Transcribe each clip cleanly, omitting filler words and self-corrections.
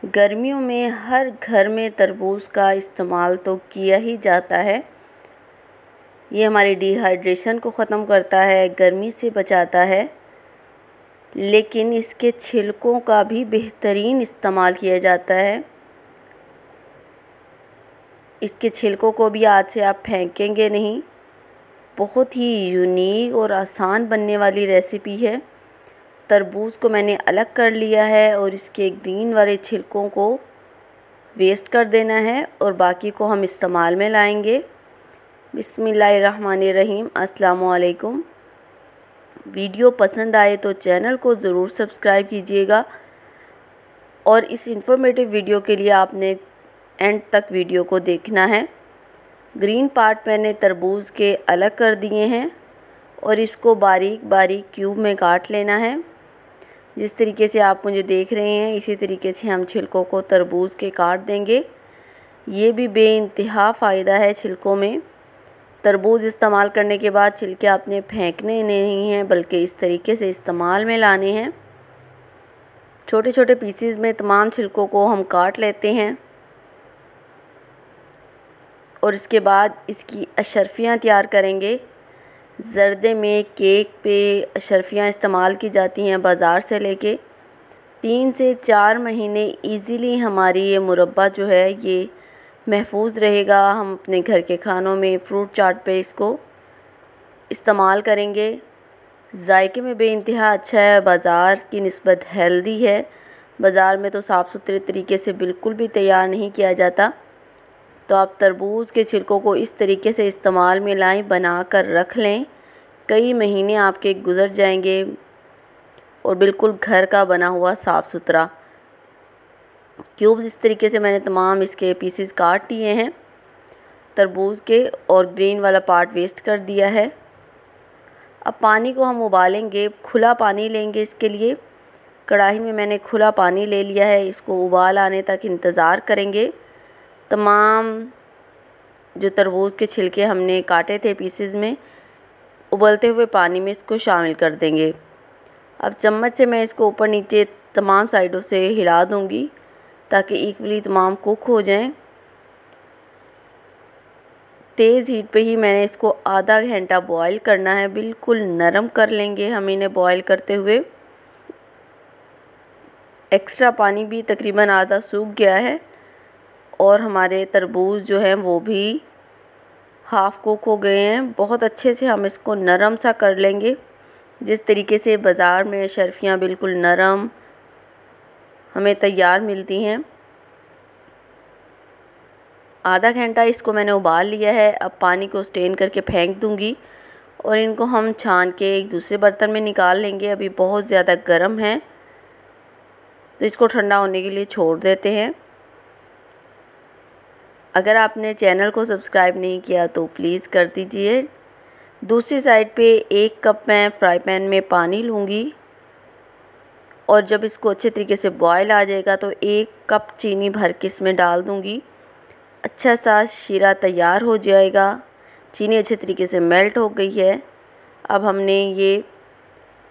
गर्मियों में हर घर में तरबूज का इस्तेमाल तो किया ही जाता है। ये हमारी डिहाइड्रेशन को ख़त्म करता है, गर्मी से बचाता है। लेकिन इसके छिलकों का भी बेहतरीन इस्तेमाल किया जाता है। इसके छिलकों को भी आज से आप फेंकेंगे नहीं। बहुत ही यूनिक और आसान बनने वाली रेसिपी है। तरबूज को मैंने अलग कर लिया है और इसके ग्रीन वाले छिलकों को वेस्ट कर देना है और बाकी को हम इस्तेमाल में लाएंगे। बिस्मिल्लाहिर्रहमानिर्रहीम। अस्सलामु अलैकुम। वीडियो पसंद आए तो चैनल को ज़रूर सब्सक्राइब कीजिएगा और इस इंफॉर्मेटिव वीडियो के लिए आपने एंड तक वीडियो को देखना है। ग्रीन पार्ट मैंने तरबूज के अलग कर दिए हैं और इसको बारीक बारीक क्यूब में काट लेना है। जिस तरीके से आप मुझे देख रहे हैं इसी तरीके से हम छिलकों को तरबूज के काट देंगे। ये भी बेइंतहा फ़ायदा है छिलकों में। तरबूज इस्तेमाल करने के बाद छिलके आपने फेंकने नहीं हैं बल्कि इस तरीके से इस्तेमाल में लाने हैं। छोटे छोटे पीसेस में तमाम छिलकों को हम काट लेते हैं और इसके बाद इसकी अशरफियाँ तैयार करेंगे। ज़र्दे में केक पे अशरफियाँ इस्तेमाल की जाती हैं बाज़ार से लेके। 3 से 4 महीने इजीली हमारी ये मुरब्बा जो है ये महफूज रहेगा। हम अपने घर के खानों में फ्रूट चाट पे इसको इस्तेमाल करेंगे। जायके में बेइंतहा अच्छा है, बाज़ार की निस्बत हेल्दी है। बाज़ार में तो साफ़ सुथरे तरीके से बिल्कुल भी तैयार नहीं किया जाता। तो आप तरबूज के छिलकों को इस तरीके से इस्तेमाल में लाएं, बना कर रख लें। कई महीने आपके गुज़र जाएंगे और बिल्कुल घर का बना हुआ साफ़ सुथरा क्यूब्स। इस तरीके से मैंने तमाम इसके पीसेस काट दिए हैं तरबूज के और ग्रीन वाला पार्ट वेस्ट कर दिया है। अब पानी को हम उबालेंगे, खुला पानी लेंगे। इसके लिए कढ़ाई में मैंने खुला पानी ले लिया है। इसको उबाल आने तक इंतज़ार करेंगे। तमाम जो तरबूज के छिलके हमने काटे थे पीसेस में, उबलते हुए पानी में इसको शामिल कर देंगे। अब चम्मच से मैं इसको ऊपर नीचे तमाम साइडों से हिला दूंगी ताकि इक्वली तमाम कुक हो जाएं। तेज़ हीट पे ही मैंने इसको आधा घंटा बॉईल करना है। बिल्कुल नरम कर लेंगे हम इन्हें बॉईल करते हुए। एक्स्ट्रा पानी भी तकरीबन आधा सूख गया है और हमारे तरबूज जो हैं वो भी हाफ़ कुक हो गए हैं। बहुत अच्छे से हम इसको नरम सा कर लेंगे। जिस तरीके से बाज़ार में शर्फियाँ बिल्कुल नरम हमें तैयार मिलती हैं। आधा घंटा इसको मैंने उबाल लिया है। अब पानी को स्ट्रेन करके फेंक दूंगी और इनको हम छान के एक दूसरे बर्तन में निकाल लेंगे। अभी बहुत ज़्यादा गर्म है तो इसको ठंडा होने के लिए छोड़ देते हैं। अगर आपने चैनल को सब्सक्राइब नहीं किया तो प्लीज़ कर दीजिए। दूसरी साइड पे 1 कप मैं फ्राई पैन में पानी लूँगी और जब इसको अच्छे तरीके से बॉयल आ जाएगा तो 1 कप चीनी भर के इसमें डाल दूँगी। अच्छा सा शीरा तैयार हो जाएगा। चीनी अच्छे तरीके से मेल्ट हो गई है। अब हमने ये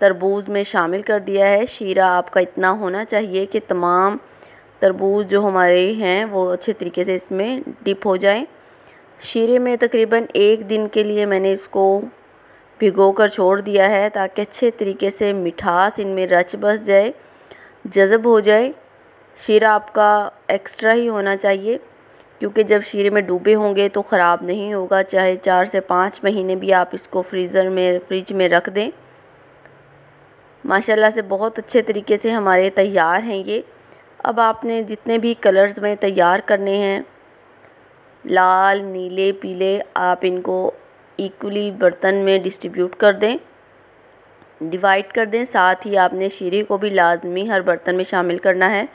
तरबूज में शामिल कर दिया है। शीरा आपका इतना होना चाहिए कि तमाम तरबूज जो हमारे हैं वो अच्छे तरीके से इसमें डिप हो जाएं। शीरे में तकरीबन 1 दिन के लिए मैंने इसको भिगो कर छोड़ दिया है ताकि अच्छे तरीके से मिठास इनमें रच बस जाए, जज़ब हो जाए। शीरा आपका एक्स्ट्रा ही होना चाहिए क्योंकि जब शीरे में डूबे होंगे तो ख़राब नहीं होगा। चाहे 4 से 5 महीने भी आप इसको फ्रिज में रख दें। माशाल्लाह से बहुत अच्छे तरीके से हमारे तैयार हैं ये। अब आपने जितने भी कलर्स में तैयार करने हैं, लाल, नीले, पीले, आप इनको इक्वली बर्तन में डिस्ट्रीब्यूट कर दें, डिवाइड कर दें। साथ ही आपने शीरे को भी लाजमी हर बर्तन में शामिल करना है।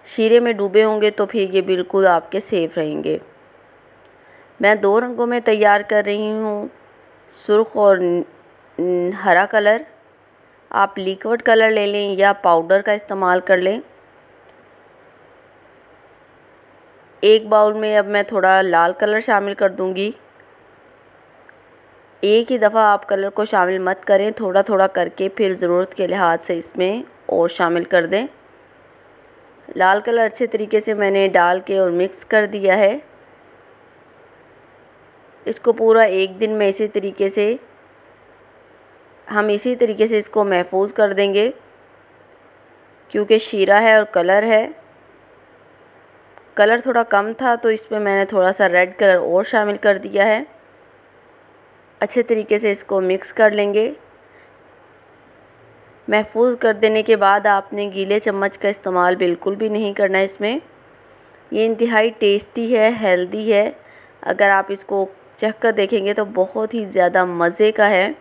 शीरे में डूबे होंगे तो फिर ये बिल्कुल आपके सेफ रहेंगे। मैं 2 रंगों में तैयार कर रही हूँ, सुर्ख और हरा कलर। आप लिक्विड कलर ले लें या पाउडर का इस्तेमाल कर लें। एक बाउल में अब मैं थोड़ा लाल कलर शामिल कर दूंगी। एक ही दफ़ा आप कलर को शामिल मत करें, थोड़ा थोड़ा करके फिर ज़रूरत के लिहाज से इसमें और शामिल कर दें। लाल कलर अच्छे तरीके से मैंने डाल के और मिक्स कर दिया है। इसको पूरा एक दिन में इसी तरीके से इसको महफूज कर देंगे, क्योंकि शीरा है और कलर है। कलर थोड़ा कम था तो इसमें मैंने थोड़ा सा रेड कलर और शामिल कर दिया है। अच्छे तरीके से इसको मिक्स कर लेंगे। महफूज कर देने के बाद आपने गीले चम्मच का इस्तेमाल बिल्कुल भी नहीं करना है इसमें। ये इंतहाई टेस्टी है, हेल्दी है। अगर आप इसको चख कर देखेंगे तो बहुत ही ज़्यादा मज़े का है।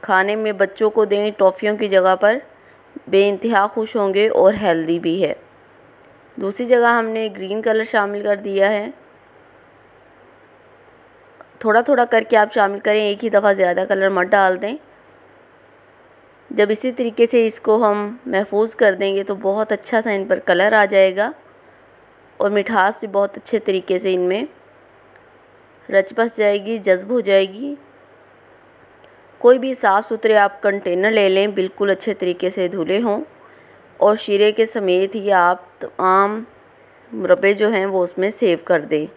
खाने में बच्चों को दें टॉफ़ियों की जगह पर, बेइंतहा खुश होंगे और हेल्दी भी है। दूसरी जगह हमने ग्रीन कलर शामिल कर दिया है। थोड़ा थोड़ा करके आप शामिल करें, एक ही दफ़ा ज़्यादा कलर मत डाल दें। जब इसी तरीके से इसको हम महफूज कर देंगे तो बहुत अच्छा सा इन पर कलर आ जाएगा और मिठास भी बहुत अच्छे तरीके से इनमें रच बस जाएगी, जज्ब हो जाएगी। कोई भी साफ़ सुथरे आप कंटेनर ले लें, बिल्कुल अच्छे तरीके से धुले हों, और शीरे के समेत ही आप तमाम मुरब्बे जो हैं वो उसमें सेव कर दें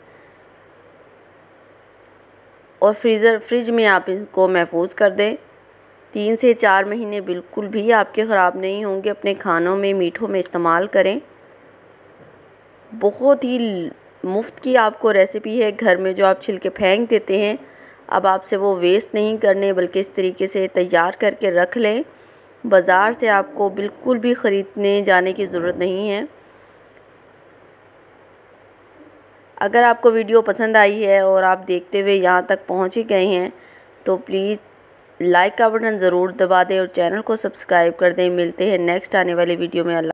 और फ्रिज में आप इनको महफूज कर दें। 3 से 4 महीने बिल्कुल भी आपके ख़राब नहीं होंगे। अपने खानों में, मीठों में इस्तेमाल करें। बहुत ही मुफ्त की आपको रेसिपी है घर में, जो आप छिलके फेंक देते हैं, अब आपसे वो वेस्ट नहीं करने, बल्कि इस तरीके से तैयार करके रख लें। बाज़ार से आपको बिल्कुल भी ख़रीदने जाने की ज़रूरत नहीं है। अगर आपको वीडियो पसंद आई है और आप देखते हुए यहाँ तक पहुँच ही गए हैं तो प्लीज़ लाइक का बटन ज़रूर दबा दें और चैनल को सब्सक्राइब कर दें। मिलते हैं नेक्स्ट आने वाली वीडियो में।